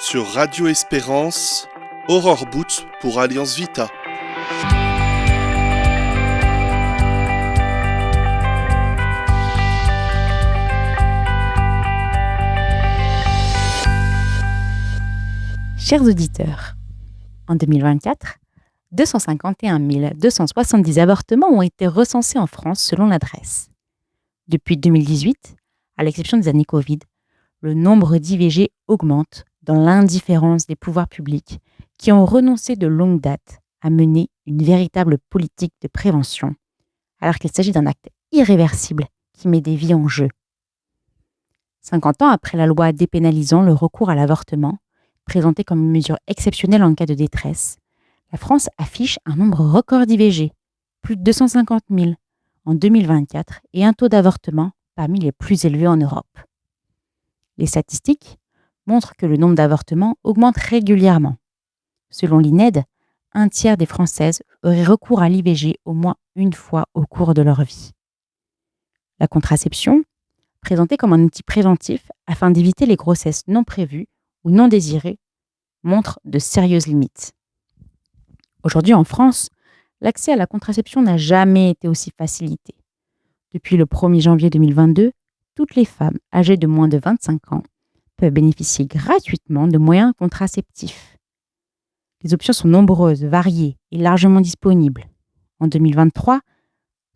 Sur Radio Espérance, Aurore Bout pour Alliance Vita. Chers auditeurs, en 2024, 251 270 avortements ont été recensés en France selon l'adresse. Depuis 2018, à l'exception des années Covid, le nombre d'IVG augmente dans l'indifférence des pouvoirs publics qui ont renoncé de longue date à mener une véritable politique de prévention, alors qu'il s'agit d'un acte irréversible qui met des vies en jeu. 50 ans après la loi dépénalisant le recours à l'avortement, présentée comme une mesure exceptionnelle en cas de détresse, la France affiche un nombre record d'IVG, plus de 250 000 en 2024 et un taux d'avortement parmi les plus élevés en Europe. Les statistiques montrent que le nombre d'avortements augmente régulièrement. Selon l'INED, un tiers des Françaises auraient recours à l'IVG au moins une fois au cours de leur vie. La contraception, présentée comme un outil préventif afin d'éviter les grossesses non prévues ou non désirées, montre de sérieuses limites. Aujourd'hui en France, l'accès à la contraception n'a jamais été aussi facilité. Depuis le 1er janvier 2022, toutes les femmes âgées de moins de 25 ans peuvent bénéficier gratuitement de moyens contraceptifs. Les options sont nombreuses, variées et largement disponibles. En 2023,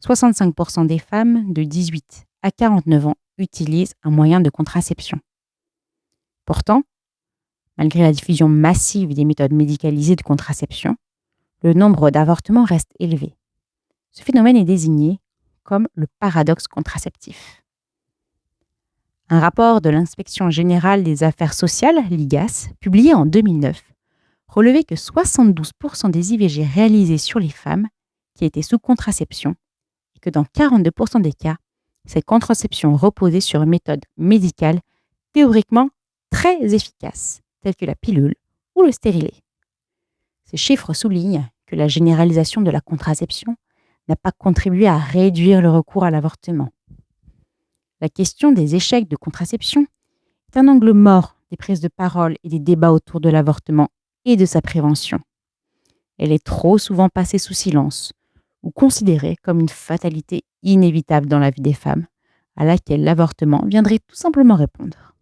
65% des femmes de 18 à 49 ans utilisent un moyen de contraception. Pourtant, malgré la diffusion massive des méthodes médicalisées de contraception, le nombre d'avortements reste élevé. Ce phénomène est désigné comme le paradoxe contraceptif. Un rapport de l'Inspection générale des affaires sociales, l'IGAS, publié en 2009, relevait que 72% des IVG réalisées sur les femmes qui étaient sous contraception et que dans 42% des cas, cette contraception reposait sur une méthode médicale théoriquement très efficace, telle que la pilule ou le stérilet. Ces chiffres soulignent que la généralisation de la contraception n'a pas contribué à réduire le recours à l'avortement. La question des échecs de contraception est un angle mort des prises de parole et des débats autour de l'avortement et de sa prévention. Elle est trop souvent passée sous silence ou considérée comme une fatalité inévitable dans la vie des femmes, à laquelle l'avortement viendrait tout simplement répondre.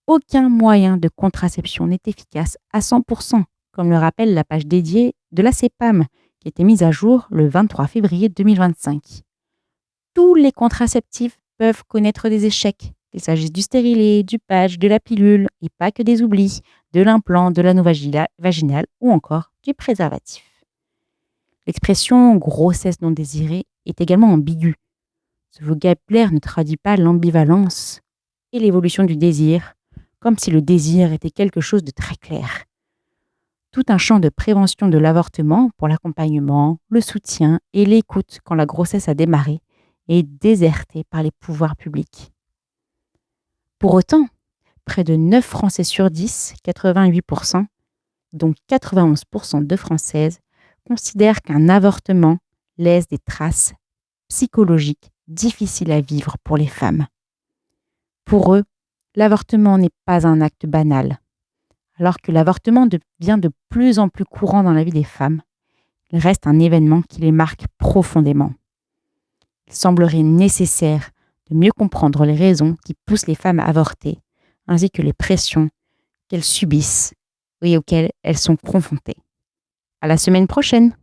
Aucun moyen de contraception n'est efficace à 100%, comme le rappelle la page dédiée de la CEPAM, qui a été mise à jour le 23 février 2025. Tous les contraceptifs peuvent connaître des échecs, qu'il s'agisse du stérilet, du patch, de la pilule, et pas que des oublis, de l'implant, de l'anneau vaginal ou encore du préservatif. L'expression « grossesse non désirée » est également ambiguë. Ce vocabulaire ne traduit pas l'ambivalence et l'évolution du désir, comme si le désir était quelque chose de très clair. Tout un champ de prévention de l'avortement pour l'accompagnement, le soutien et l'écoute quand la grossesse a démarré est déserté par les pouvoirs publics. Pour autant, près de 9 Français sur 10, 88%, dont 91% de Françaises, considèrent qu'un avortement laisse des traces psychologiques difficiles à vivre pour les femmes. Pour eux, l'avortement n'est pas un acte banal. Alors que l'avortement devient de plus en plus courant dans la vie des femmes, il reste un événement qui les marque profondément. Il semblerait nécessaire de mieux comprendre les raisons qui poussent les femmes à avorter, ainsi que les pressions qu'elles subissent et auxquelles elles sont confrontées. À la semaine prochaine!